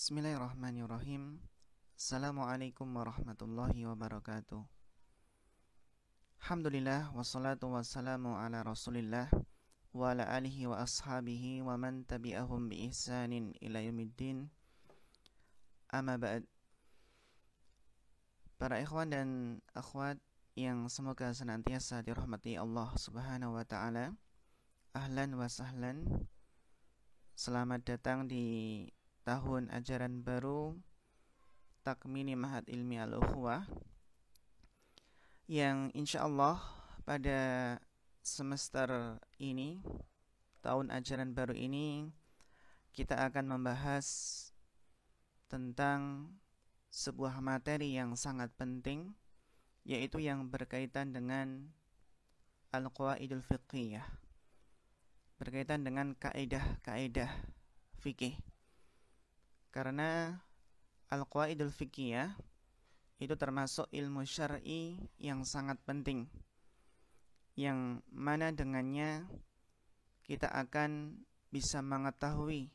Bismillahirrahmanirrahim. Assalamualaikum warahmatullahi wabarakatuh. Alhamdulillah wassalatu wassalamu ala Rasulillah wa ala alihi wa ashabihi wa man tabi'ahum bi ihsanin ila yaumiddin. Amma ba'd. Para ikhwan dan akhwat yang semoga senantiasa dirahmati Allah Subhanahu wa taala. Ahlan wa sahlan. Selamat datang di tahun ajaran baru Takmini Ma'had Ilmi Al-Ukhuwah, yang insyaallah pada semester ini, tahun ajaran baru ini, kita akan membahas tentang sebuah materi yang sangat penting, yaitu yang berkaitan dengan Al-Qawaidul Fiqhiyah, berkaitan dengan kaidah-kaidah fikih. Karena Al-Qawaidul Fiqhiyah itu termasuk ilmu syar'i yang sangat penting, yang mana dengannya kita akan bisa mengetahui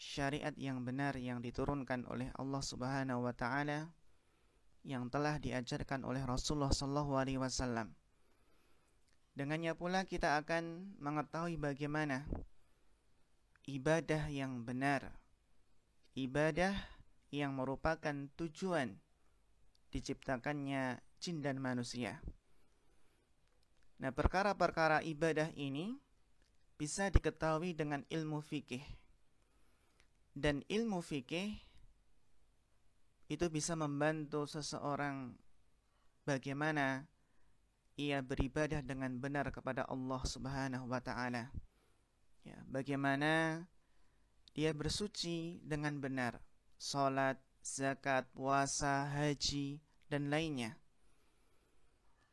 syariat yang benar yang diturunkan oleh Allah Subhanahu wa taala, yang telah diajarkan oleh Rasulullah sallallahu alaihi wasallam. Dengannya pula kita akan mengetahui bagaimana ibadah yang benar, ibadah yang merupakan tujuan diciptakannya jin dan manusia. Nah, perkara-perkara ibadah ini bisa diketahui dengan ilmu fikih. Dan ilmu fikih itu bisa membantu seseorang bagaimana ia beribadah dengan benar kepada Allah Subhanahu wa taala. Ya, bagaimana dia bersuci dengan benar, salat, zakat, puasa, haji, dan lainnya.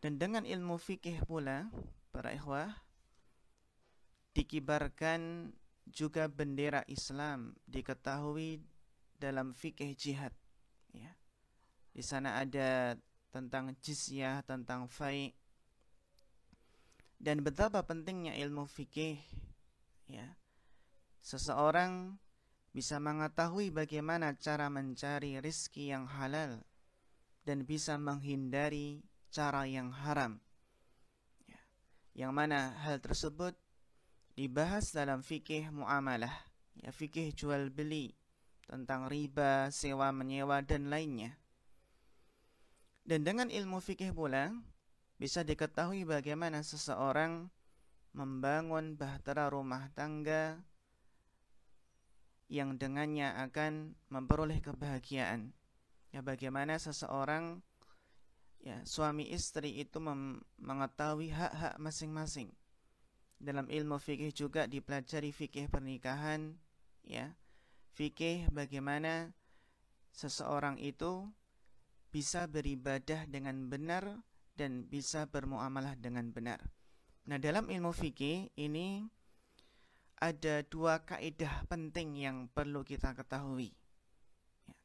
Dan dengan ilmu fikih pula, para ikhwah, dikibarkan juga bendera Islam, diketahui dalam fikih jihad. Ya. Di sana ada tentang jizyah, tentang fai', dan betapa pentingnya ilmu fikih. Ya. Seseorang bisa mengetahui bagaimana cara mencari rizki yang halal dan bisa menghindari cara yang haram. Ya. Yang mana hal tersebut dibahas dalam fikih muamalah, ya, fikih jual beli, tentang riba, sewa menyewa, dan lainnya. Dan dengan ilmu fikih pula bisa diketahui bagaimana seseorang membangun bahtera rumah tangga yang dengannya akan memperoleh kebahagiaan. Ya, bagaimana seseorang, ya, suami istri itu mengetahui hak-hak masing-masing. Dalam ilmu fikih juga dipelajari fikih pernikahan, ya. Fikih bagaimana seseorang itu bisa beribadah dengan benar dan bisa bermuamalah dengan benar. Nah, dalam ilmu fikih ini ada dua kaidah penting yang perlu kita ketahui.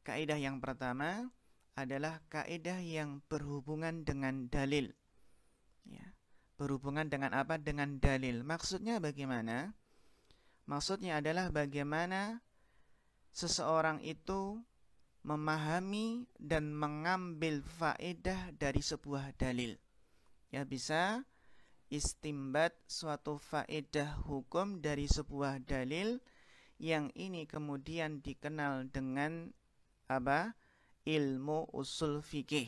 Kaidah yang pertama adalah kaidah yang berhubungan dengan dalil. Ya, berhubungan dengan apa? Dengan dalil. Maksudnya bagaimana? Maksudnya adalah bagaimana seseorang itu memahami dan mengambil faedah dari sebuah dalil. Ya, bisa istimbat suatu faedah hukum dari sebuah dalil, yang ini kemudian dikenal dengan apa? Ilmu usul fikih.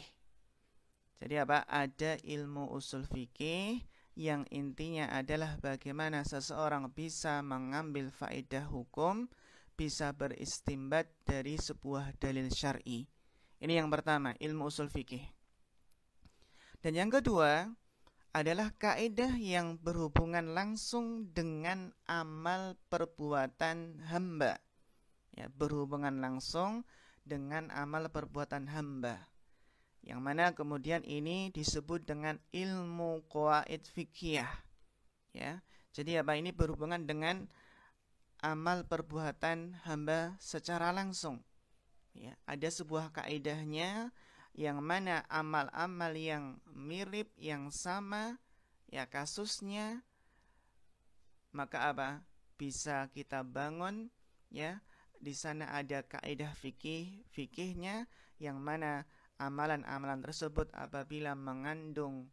Jadi apa? Ada ilmu usul fikih yang intinya adalah bagaimana seseorang bisa mengambil faedah hukum, bisa beristimbat dari sebuah dalil syar'i. Ini yang pertama, ilmu usul fikih. Dan yang kedua adalah kaidah yang berhubungan langsung dengan amal perbuatan hamba. Ya, berhubungan langsung dengan amal perbuatan hamba. Yang mana kemudian ini disebut dengan ilmu qawaid fiqhiyah. Ya. Jadi apa? Ini berhubungan dengan amal perbuatan hamba secara langsung. Ya, ada sebuah kaidahnya yang mana amal-amal yang mirip, yang sama, ya, kasusnya, maka apa? Bisa kita bangun, ya, di sana ada kaidah fikihnya yang mana amalan-amalan tersebut apabila mengandung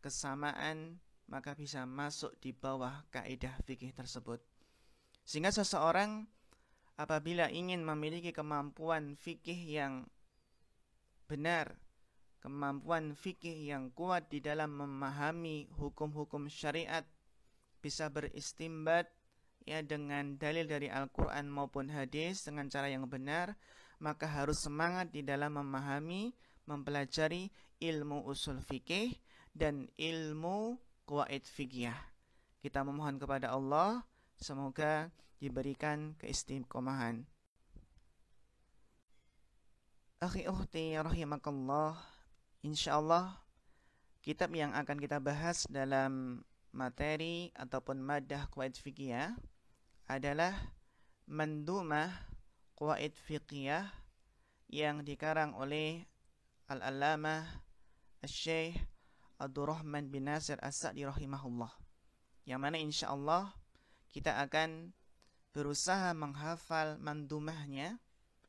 kesamaan maka bisa masuk di bawah kaidah fikih tersebut. Sehingga seseorang apabila ingin memiliki kemampuan fikih yang benar, kemampuan fikih yang kuat di dalam memahami hukum-hukum syariat, bisa beristimbat ya dengan dalil dari Al-Quran maupun hadis dengan cara yang benar, maka harus semangat di dalam memahami, mempelajari ilmu usul fikih dan ilmu qawaid fikih. Kita memohon kepada Allah semoga diberikan keistiqomahan. Akhi ukhti rahimakallah, insyaallah kitab yang akan kita bahas dalam materi ataupun madah qawaid fikih adalah Mandumah Qawaid Fiqhiyah yang dikarang oleh Al-Allamah Asy-Syaikh Abdurrahman bin Nasir As-Sa'di rahimahullah, yang mana insyaallah kita akan berusaha menghafal mandumahnya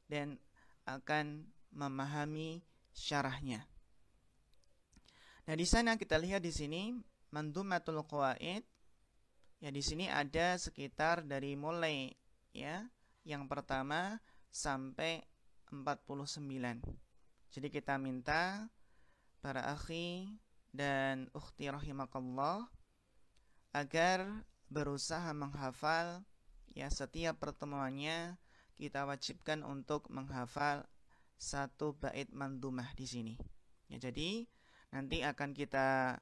dan akan memahami syarahnya. Nah, di sana kita lihat di sini Mandumatul Qawaid. Ya, di sini ada sekitar dari mulai ya yang pertama sampai 49. Jadi kita minta para akhi dan ukhti rahimakallah agar berusaha menghafal ya, setiap pertemuannya kita wajibkan untuk menghafal satu bait mandumah di sini. Ya, jadi nanti akan kita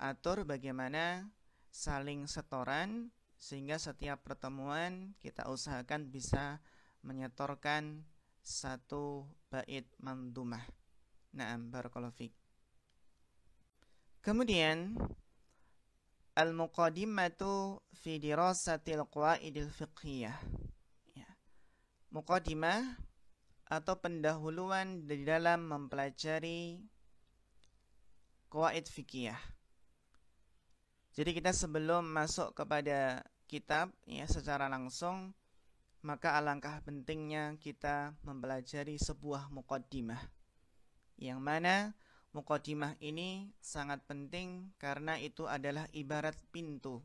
atur bagaimana saling setoran sehingga setiap pertemuan kita usahakan bisa menyetorkan satu bait mandumah. Naam, barakallahu fiik. Kemudian al-muqaddimatu fi dirasatil qawaidil fiqhiyah. Ya. Muqaddimah atau pendahuluan di dalam mempelajari qawaid fikih. Jadi kita sebelum masuk kepada kitab ya secara langsung, maka alangkah pentingnya kita mempelajari sebuah muqaddimah. Yang mana muqaddimah ini sangat penting karena itu adalah ibarat pintu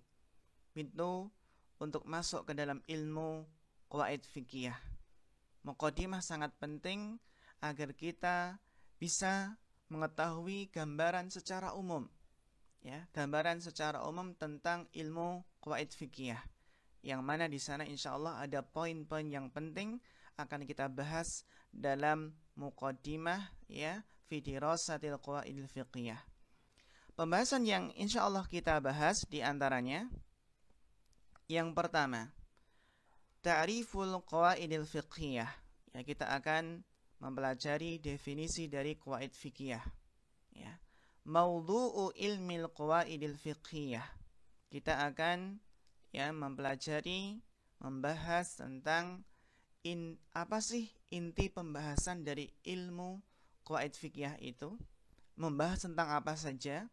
untuk masuk ke dalam ilmu qawaid fikih. Muqaddimah sangat penting agar kita bisa mengetahui gambaran secara umum. Ya, gambaran secara umum tentang ilmu qawaid fikih, yang mana di sana insyaallah ada poin-poin yang penting akan kita bahas dalam muqaddimah ya fi dirasatil qawaidil fiqhiyah. Pembahasan yang insyaallah kita bahas di antaranya yang pertama, ta'riful qawaidil fiqhiyah. Ya, kita akan mempelajari definisi dari qawaid fikih. Ya. Maudhu'u ilmil qawaidil fiqhiyah. Kita akan ya mempelajari, membahas tentang apa sih inti pembahasan dari ilmu qawaid fikih itu, membahas tentang apa saja.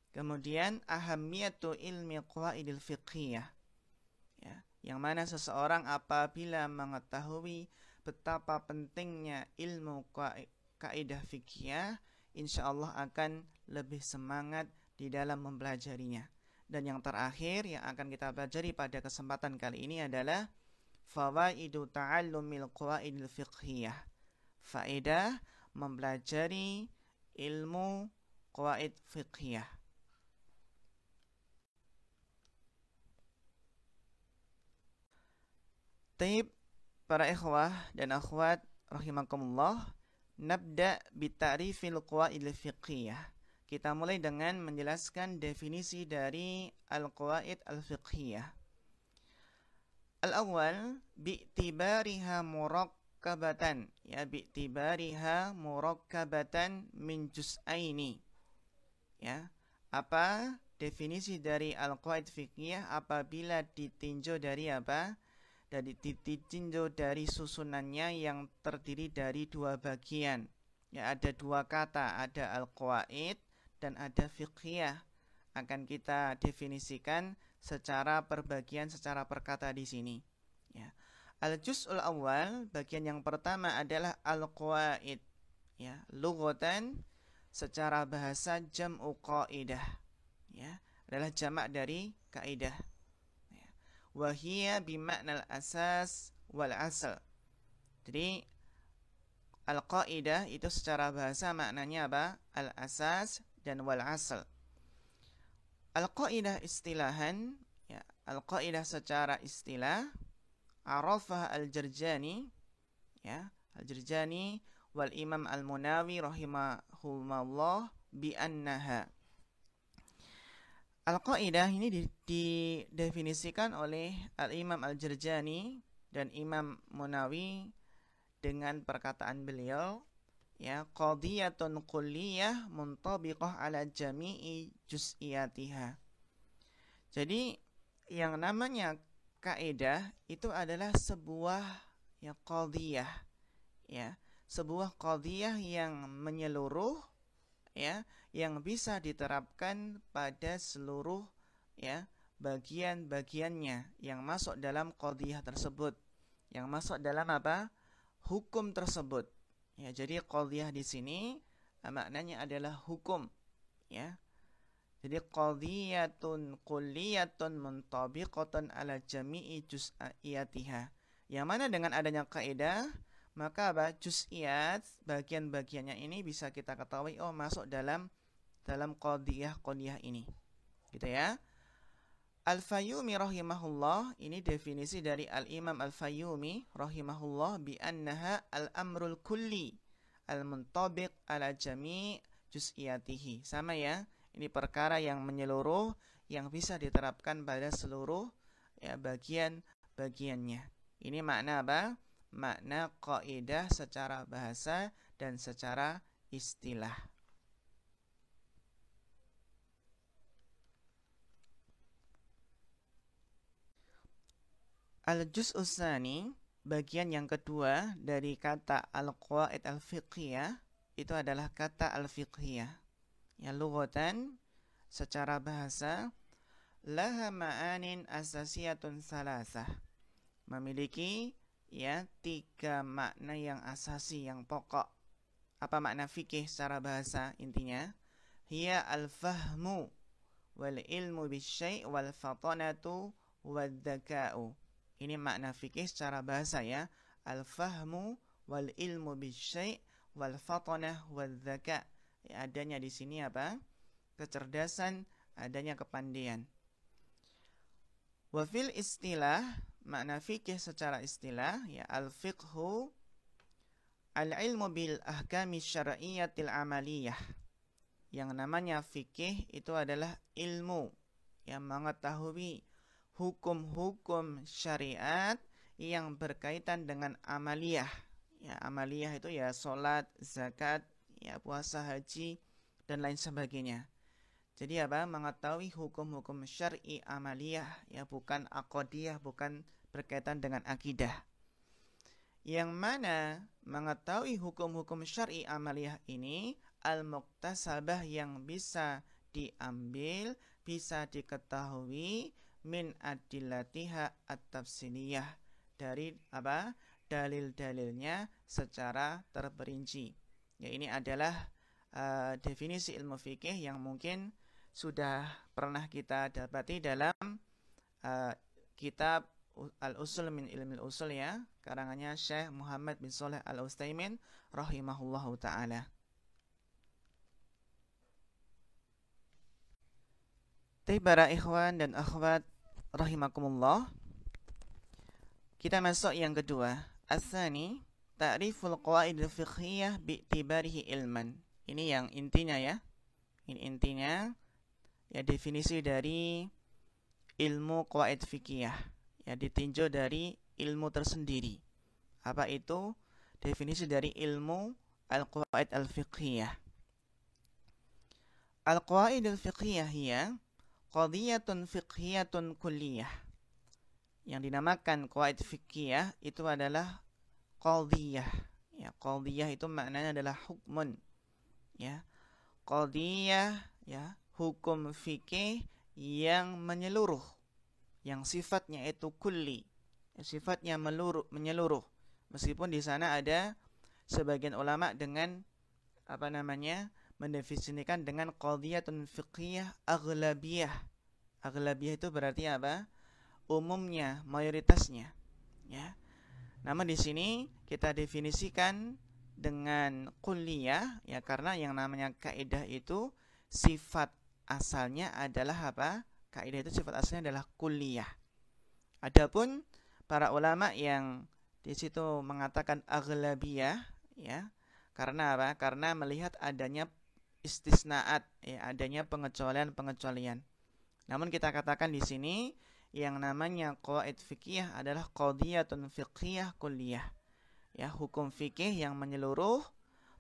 Kemudian ahammiyatu ilmi qawaidil fiqhiyah. Ya, yang mana seseorang apabila mengetahui betapa pentingnya ilmu kaidah fikih, insyaallah akan lebih semangat di dalam mempelajarinya. Dan yang terakhir yang akan kita pelajari pada kesempatan kali ini adalah fawaidu ta'allumil qawaidil fiqhiyah. Faedah mempelajari ilmu qawaid fiqhiyah. Taib, para ikhwah dan akhwat rahimakumullah, nabda bita'rifil qawaidil fiqhiyah. Kita mulai dengan menjelaskan definisi dari al-qawaid al-fiqhiyah. Al-awwal bi'tibariha murakkabatan, ya bi'tibariha murakkabatan min juz'aini. Ya, apa definisi dari al-qawaid fiqhiyah apabila ditinjau dari apa? Dari ditinjau dari susunannya yang terdiri dari dua bagian. Ya, ada dua kata, ada al-qawaid dan ada fiqhiyah. Akan kita definisikan secara perbagian, secara perkata di sini. Ya. Al-juz'ul awal, bagian yang pertama adalah al-qawaid. Ya, lughatan secara bahasa jam'u qaidah. Ya, adalah jamak dari kaidah. Ya. Wa hiya bima'nal asas wal asal. Jadi al-qaidah itu secara bahasa maknanya apa? Al-asas dan wal asal. Al-qaidah istilahan, ya, al-qaidah secara istilah arafah al-Jarjani, ya, al-Jarjani wal Imam al-Munawi rahimahullah bi annaha. Al-qaidah ini didefinisikan oleh al-Imam al-Jarjani dan Imam Munawi dengan perkataan beliau, ya, qadiyatun kulliyah muntabiqah ala jami'i juz'iyatiha. Jadi yang namanya kaidah itu adalah sebuah ya qadiyah, ya, sebuah qadiyah yang menyeluruh, ya, yang bisa diterapkan pada seluruh, ya, bagian-bagiannya yang masuk dalam qadiyah tersebut, yang masuk dalam apa? Hukum tersebut. Ya, jadi qadiyah di sini maknanya adalah hukum, ya. Jadi qadiyatun kulliyatun muntabiqatun ala jami'i juz'iyatiha. Yang mana dengan adanya kaidah, maka apa? Juz'iyat, bagian-bagiannya ini bisa kita ketahui masuk dalam qadiyah ini. Gitu ya. Al-Fayyumi rahimahullah, ini definisi dari Al-Imam Al-Fayyumi rahimahullah bi annaha al-amrul kulli al-muntabiq ala jami' juz'iyatihi. Sama ya. Ini perkara yang menyeluruh, yang bisa diterapkan pada seluruh, ya, bagian-bagiannya. Ini makna apa? Makna kaidah secara bahasa dan secara istilah. Al-juz'us tsani, bagian yang kedua dari kata al-qawaid al-fiqhiyah, itu adalah kata al-fiqhiyah. Ya, lughatan secara bahasa laha ma'anin asasiyatun salasah, memiliki, ya, 3 makna yang asasi, yang pokok. Apa makna fikih secara bahasa? Intinya hiya al-fahmu wal ilmu bisyai' wal fatanatu wal dzaka'u. Ini makna fikih secara bahasa, ya, al-fahmu wal ilmu bisyai' wal fatanah wal dzaka'. Ya, adanya di sini apa? Kecerdasan, adanya kepandaian. Wa fil istilah, makna fikih secara istilah, ya, al-fiqhu al-ilmu bil ahkami syar'iyyatil amaliyah. Yang namanya fikih itu adalah ilmu yang mengetahui hukum-hukum syariat yang berkaitan dengan amaliyah. Ya, amaliyah itu ya salat, zakat, ya, puasa, haji, dan lain sebagainya. Jadi apa? Mengetahui hukum-hukum syar'i amaliyah, ya, bukan aqdiyah, bukan berkaitan dengan akidah. Yang mana mengetahui hukum-hukum syar'i amaliyah ini al-muktasabah, yang bisa diambil, bisa diketahui min adillatiha at-tafsiliyah, dari apa? Dalil-dalilnya secara terperinci. Ya, ini adalah definisi ilmu fikih yang mungkin sudah pernah kita dapati dalam kitab Al-Usul min Ilmil Usul, ya, karangannya Syekh Muhammad bin Shalih Al-Utsaimin rahimahullahu taala. Para ikhwan dan akhwat rahimakumullah, kita masuk yang kedua. As-tsani ta'riful qawaidil fiqhiyah bi'tibarihi ilman. Ini yang intinya, ya. Ini intinya, ya, definisi dari ilmu qawaid fikih, ya, ditinjau dari ilmu tersendiri. Apa itu definisi dari ilmu al-qawaid al-fiqhiyah? Al-qawaid al-fiqhiyah hiya qadiyatun fiqhiyatun kulliyah. Yang dinamakan qawaid fiqhiyah itu adalah qadiyah. Ya, qadiyah itu maknanya adalah hukmun. Ya, qadiyah, ya, hukum fikih yang menyeluruh, yang sifatnya itu kulli, sifatnya menyeluruh. Meskipun di sana ada sebagian ulama dengan mendefinisikan dengan qadhiyatun fiqhiyah aghlabiyah. Aghlabiyah itu berarti apa? Umumnya, mayoritasnya, ya. Namun di sini kita definisikan dengan kulliyah, ya, karena yang namanya kaidah itu sifat asalnya adalah apa? Kaidah itu sifat asalnya adalah kulliyah. Adapun para ulama yang di situ mengatakan aghlabiyah, ya, karena apa? Karena melihat adanya istisnaat, ya, adanya pengecualian-pengecualian. Namun kita katakan di sini yang namanya qawaid fikih adalah qadhiyatun fiqhiyah kulliyah. Ya, hukum fikih yang menyeluruh,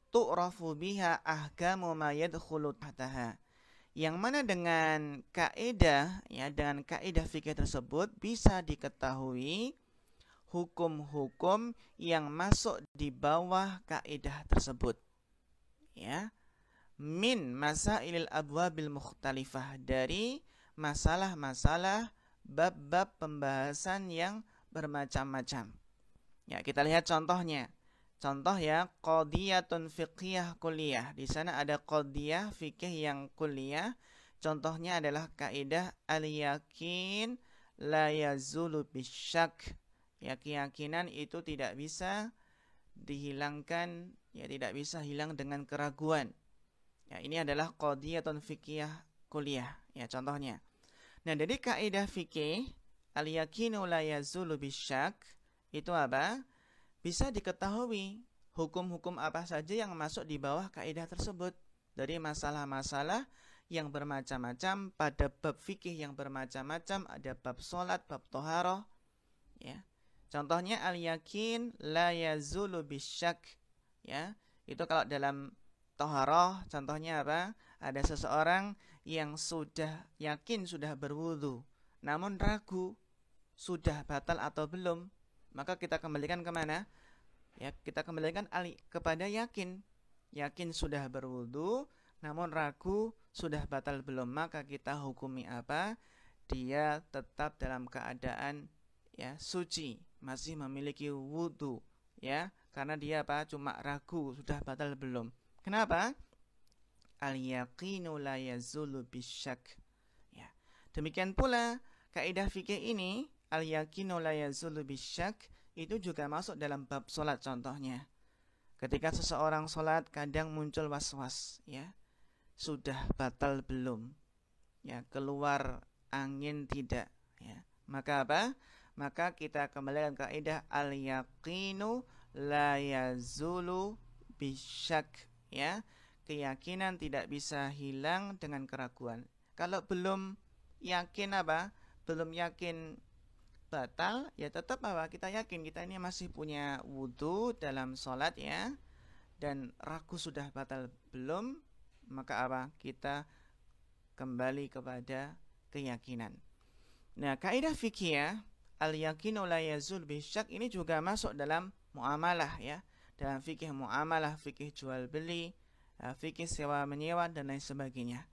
tu'rafu biha ahkamu ma yadkhulu tahtaha. Yang mana dengan kaidah, ya, dengan kaidah fikih tersebut bisa diketahui hukum-hukum yang masuk di bawah kaidah tersebut. Ya. Min masailil abwabil mukhtalifah, dari masalah-masalah bab-bab pembahasan yang bermacam-macam. Ya, kita lihat contohnya. Contoh ya, qadhiyatun fiqhiyah kulliyah. Di sana ada qadhiyah fikih yang kulliyah. Contohnya adalah kaidah al-yakin la yazulu bisyak. Ya, keyakinan itu tidak bisa dihilangkan, ya, tidak bisa hilang dengan keraguan. Ya, ini adalah qadhiyatun fiqhiyah kulliyah, ya, contohnya. Nah, dari kaidah fikih al-yakinu la yazulu bisyak itu apa? Bisa diketahui hukum-hukum apa saja yang masuk di bawah kaidah tersebut dari masalah-masalah yang bermacam-macam pada bab fikih yang bermacam-macam, ada bab salat, bab thaharah, ya. Contohnya al-yakin la yazulu bisyak, ya. Itu kalau dalam thaharah contohnya apa? Ada seseorang yang sudah yakin sudah berwudu, namun ragu sudah batal atau belum, maka kita kembalikan kemana? Ya, kita kembalikan kepada yakin. Yakin sudah berwudu, namun ragu sudah batal belum, maka kita hukumi apa? Dia tetap dalam keadaan, ya, suci, masih memiliki wudu, ya, karena dia apa? Cuma ragu sudah batal belum. Kenapa? Al-yaqinu la yazulu bisyak. Ya. Demikian pula kaidah fikih ini, al-yaqinu la yazulu bisyak, itu juga masuk dalam bab salat contohnya. Ketika seseorang salat kadang muncul was-was, ya. Sudah batal belum? Ya, keluar angin tidak, ya. Maka apa? Maka kita kembalikan kaidah al-yaqinu la yazulu bisyak, ya. Keyakinan tidak bisa hilang dengan keraguan. Kalau belum yakin apa? Belum yakin batal, ya tetap apa? Kita yakin kita ini masih punya wudu dalam sholat, ya. Dan ragu sudah batal belum, maka apa? Kita kembali kepada keyakinan. Nah, kaidah fikih al-yaqinu la yazul bisyak ini juga masuk dalam muamalah, ya. Dalam fikih muamalah, fikih jual beli, fikih sewa menyewa dan lain sebagainya.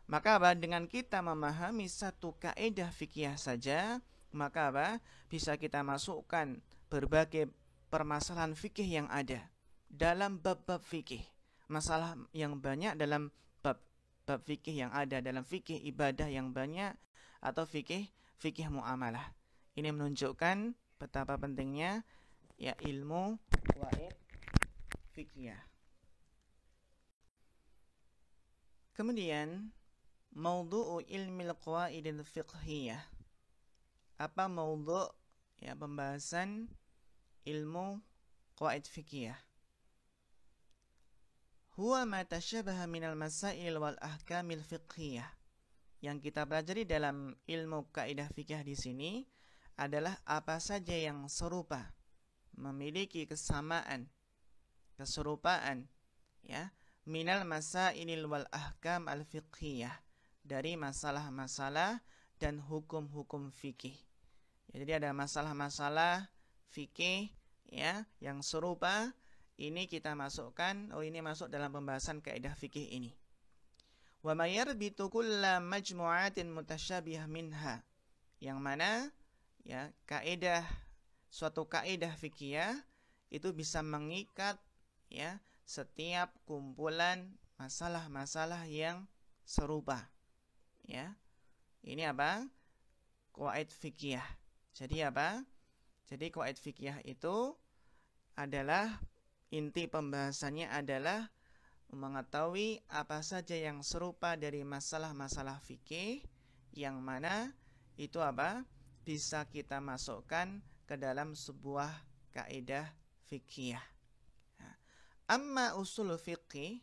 Maka apa? Dengan kita memahami satu kaidah fikih saja, maka apa? Bisa kita masukkan berbagai permasalahan fikih yang ada dalam bab-bab fikih. Masalah yang banyak dalam bab fikih yang ada dalam fikih ibadah yang banyak atau fikih muamalah. Ini menunjukkan betapa pentingnya, ya, ilmu qawaid fikih. Kemudian maudhu'u ilmil qawaidil fiqhiyah. Apa maudhu', ya, pembahasan ilmu qawaid fikih? Huwa ma tashabaha minal masail wal ahkamil fiqhiyah. Yang kita pelajari dalam ilmu kaidah fikih di sini adalah apa saja yang serupa, memiliki keserupaan, ya, minal masailil wal ahkam al fiqhiyah, dari masalah-masalah dan hukum-hukum fikih. Ya, jadi ada masalah-masalah fikih, ya, yang serupa, ini kita masukkan, ini masuk dalam pembahasan kaidah fikih ini. Wa ma yarbitu kulla majmu'atin mutasyabihah minha, yang mana, ya, kaidah suatu kaidah fikih itu bisa mengikat ya setiap kumpulan masalah-masalah yang serupa. Ya. Ini apa? Qawaid fikih. Jadi apa? Jadi qawaid fikih itu adalah inti pembahasannya adalah mengetahui apa saja yang serupa dari masalah-masalah fikih yang mana itu apa? Bisa kita masukkan ke dalam sebuah kaidah fikih. Nah, amma usul fikih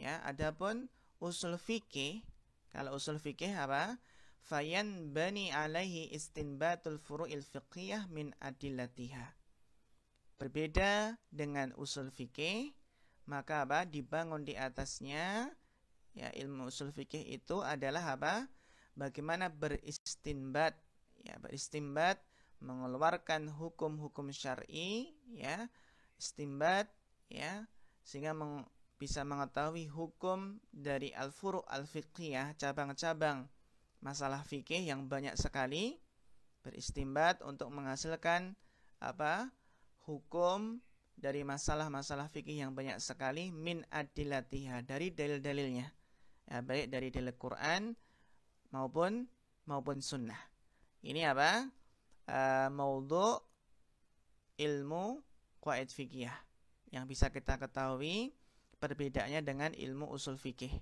ya, adapun usul fikih, kalau usul fikih apa? Fayan bani alaihi istinbatul furu'il fiqhiyah min adillatiha. Berbeda dengan usul fikih, maka apa? Dibangun di atasnya ya ilmu usul fikih itu adalah apa? Bagaimana beristinbat ya, beristinbat mengeluarkan hukum-hukum syar'i ya, istinbat ya, sehingga bisa mengetahui hukum dari al-furu' al-fiqhiyah, cabang-cabang masalah fikih yang banyak sekali, beristinbat untuk menghasilkan apa? Hukum dari masalah-masalah fikih yang banyak sekali min adillatiha, dari dalil-dalilnya. Ya, baik dari dalil Quran maupun sunnah. Ini apa? Maudhu' ilmu qawaid fikih yang bisa kita ketahui perbedaannya dengan ilmu usul fikih.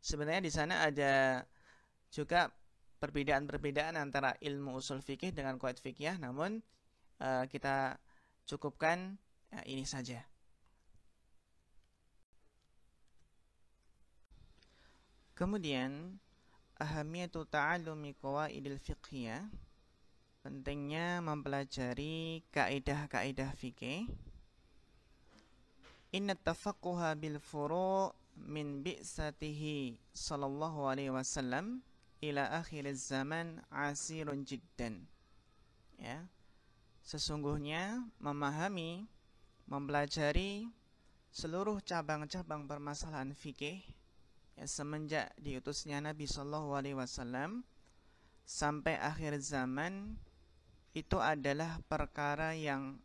Sebenarnya di sana ada juga perbedaan-perbedaan antara ilmu usul fikih dengan qawaid fikih, namun kita cukupkan ini saja. Kemudian ahamiyatu ta'allumi qawaidil fiqhiyah, pentingnya mempelajari kaidah-kaidah fikih. Inna tafaqquha bil furu' min bi'satihi sallallahu alaihi wasallam ila akhir zaman asirun jiddan. Ya. Sesungguhnya memahami, mempelajari seluruh cabang-cabang permasalahan fikih ya, semenjak diutusnya Nabi sallallahu alaihi wasallam sampai akhir zaman itu adalah perkara yang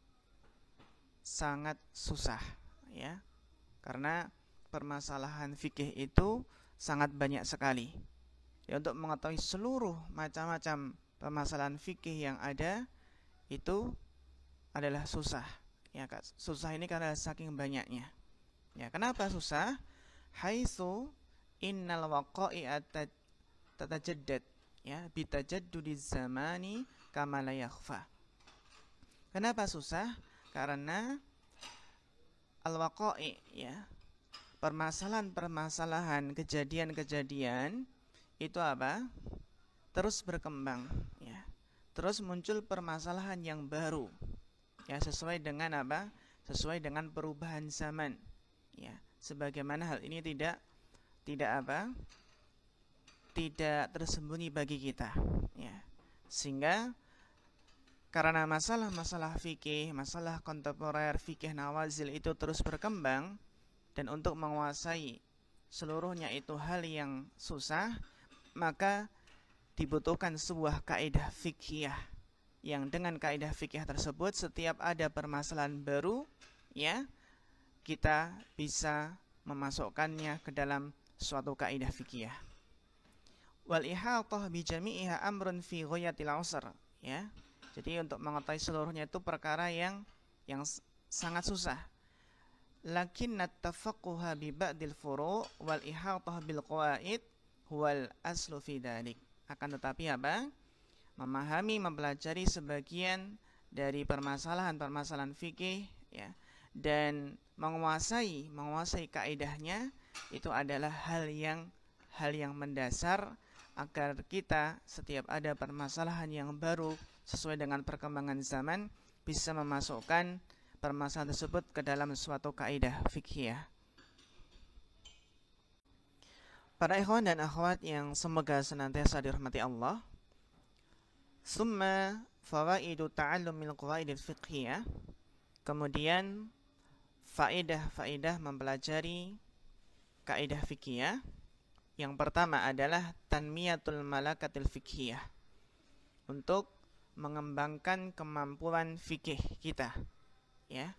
sangat susah ya. Karena permasalahan fikih itu sangat banyak sekali. Ya, untuk mengetahui seluruh macam-macam permasalahan fikih yang ada itu adalah susah. Ya, susah ini karena saking banyaknya. Ya, kenapa susah? Haitsu innal waqa'i'a tatajaddad ya bitajaddudiz zamani kama la yakhfa. Kenapa susah? Karena al-waqa'i ya, permasalahan-permasalahan, kejadian-kejadian itu apa? Terus berkembang ya. Terus muncul permasalahan yang baru. Ya, sesuai dengan apa? Sesuai dengan perubahan zaman. Ya, sebagaimana hal ini tidak apa? Tidak tersembunyi bagi kita, ya. Sehingga karena masalah-masalah fikih, masalah kontemporer fikih nawazil itu terus berkembang dan untuk menguasai seluruhnya itu hal yang susah, maka dibutuhkan sebuah kaidah fikih yang dengan kaidah fikih tersebut setiap ada permasalahan baru ya kita bisa memasukkannya ke dalam suatu kaidah fikih. Wal ihatah bi jami'iha amrun fi ghayatil 'usr ya. Jadi untuk mengetahui seluruhnya itu perkara yang sangat susah. Lakinna tafaqquha bi ba'dil furu' wal ihatah bil qawaid huwal aslu fi dzalik. Akan tetapi apa? Memahami, mempelajari sebagian dari permasalahan-permasalahan fikih ya, dan menguasai kaidahnya itu adalah hal yang mendasar agar kita setiap ada permasalahan yang baru sesuai dengan perkembangan zaman bisa memasukkan permasalahan tersebut ke dalam suatu kaidah fikih. Para ikhwan dan akhwat yang semoga senantiasa dirahmati Allah. Summa fawaidu ta'allumil qawaidil fiqhiyah. Kemudian faedah-faedah mempelajari kaidah fikih. Yang pertama adalah tanmiyatul malakatil fiqhiyah. Untuk mengembangkan kemampuan fikih kita, ya.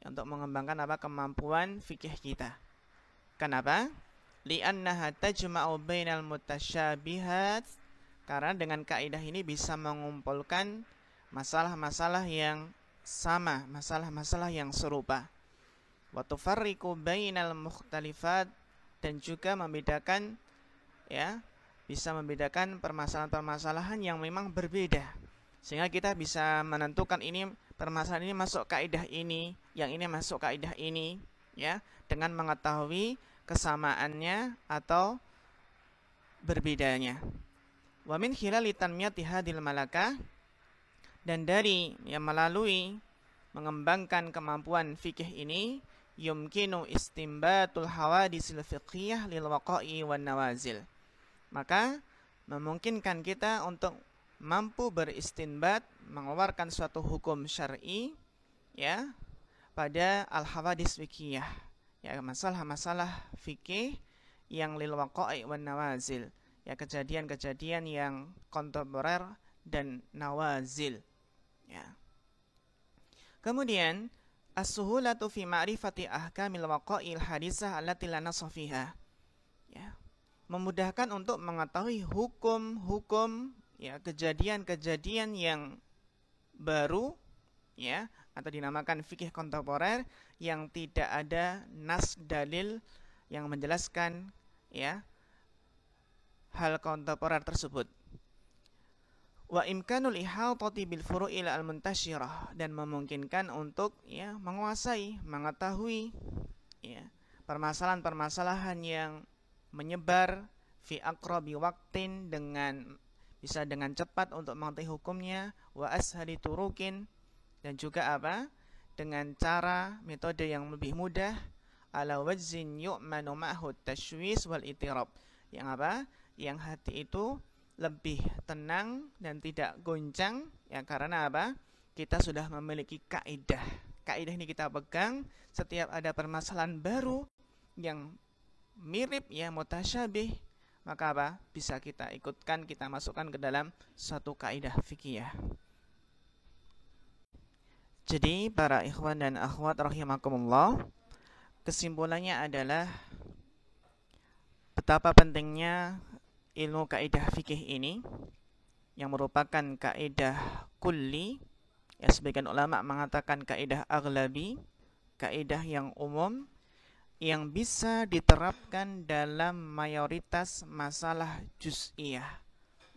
Untuk mengembangkan apa? Kemampuan fikih kita. Kenapa? Li'annaha tajma'u bainal mutasyabihat. Karena dengan kaidah ini bisa mengumpulkan masalah-masalah yang sama, masalah-masalah yang serupa. Wa tufarriqu bainal mukhtalifat, dan juga membedakan, ya, bisa membedakan permasalahan-permasalahan yang memang berbeda. Sehingga kita bisa menentukan ini permasalahan ini masuk kaidah ini, yang ini masuk kaidah ini, ya, dengan mengetahui kesamaannya atau berbedanya. Wa min khilali tanmiyati hadil malakah, dan dari yang melalui mengembangkan kemampuan fikih ini, yumkinu istimbatul hawadisil fiqhiyah lil waqa'i wan nawazil. Maka memungkinkan kita untuk mampu beristinbat, mengeluarkan suatu hukum syar'i, ya, pada al-hawadis fikih, ya, masalah-masalah fikih yang lil waqa'i wan nawazil, ya, kejadian-kejadian yang kontemporer dan nawazil, ya. Kemudian as-suhulatu fi ma'rifati ahkamil waqa'il hadisah allati la nassa fiha, ya, memudahkan untuk mengetahui hukum-hukum, ya, kejadian-kejadian yang baru, ya, atau dinamakan fikih kontemporer yang tidak ada nas dalil yang menjelaskan, ya, hal kontemporer tersebut. Wa imkanul ihatati bil furu'il al-muntashirah, dan memungkinkan untuk, ya, menguasai, mengetahui, ya, permasalahan-permasalahan yang menyebar fi aqrabi waqtin, bisa dengan cepat untuk mengetahui hukumnya, wa ashali turukin, dan juga apa? Dengan cara metode yang lebih mudah, ala wajzin yu'manu ma'hu tashwis wal itirab, yang apa? Yang hati itu lebih tenang dan tidak goncang, ya, karena apa? Kita sudah memiliki kaidah. Kaidah ini kita pegang, setiap ada permasalahan baru yang mirip, ya, mutasyabih, maka apa? Bisa kita ikutkan, kita masukkan ke dalam satu kaidah fikih. Jadi para ikhwan dan akhwat rahimakumullah, kesimpulannya adalah betapa pentingnya ilmu kaidah fikih ini, yang merupakan kaidah kulli, ya, sebagian ulama mengatakan kaidah aghlabi, kaidah yang umum, yang bisa diterapkan dalam mayoritas masalah juz'iyah,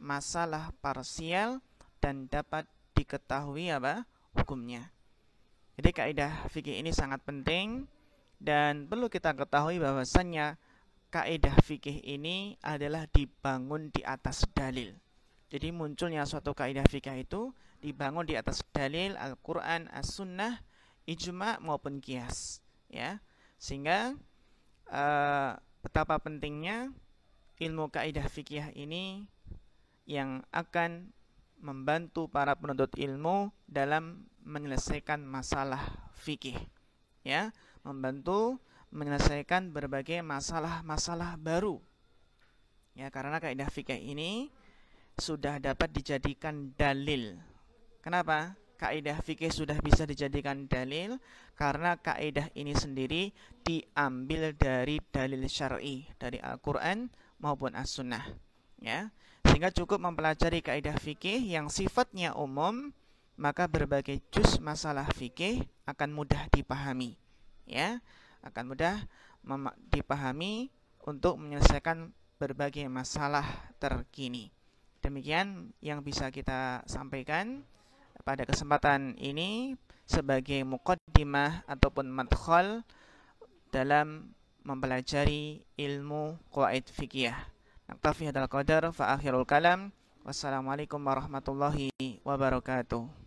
masalah parsial, dan dapat diketahui apa? Hukumnya. Jadi kaidah fikih ini sangat penting, dan perlu kita ketahui bahwasannya kaidah fikih ini adalah dibangun di atas dalil. Jadi munculnya suatu kaidah fikih itu dibangun di atas dalil Al-Quran, As-Sunnah, ijma' maupun qiyas, ya. Sehingga betapa pentingnya ilmu kaidah fikih ini yang akan membantu para penuntut ilmu dalam menyelesaikan masalah fikih, ya, membantu menyelesaikan berbagai masalah-masalah baru, ya, karena kaidah fikih ini sudah dapat dijadikan dalil. Kenapa? Kaidah fikih sudah bisa dijadikan dalil karena kaidah ini sendiri diambil dari dalil syar'i, dari Al-Quran maupun As-Sunnah, ya. Sehingga cukup mempelajari kaidah fikih yang sifatnya umum, maka berbagai juz masalah fikih akan mudah dipahami, ya, akan mudah dipahami untuk menyelesaikan berbagai masalah terkini. Demikian yang bisa kita sampaikan pada kesempatan ini sebagai muqaddimah ataupun madkhal dalam mempelajari ilmu qawaid fikih. Naktafi hadzal qadar fa akhirul kalam. Wassalamualaikum warahmatullahi wabarakatuh.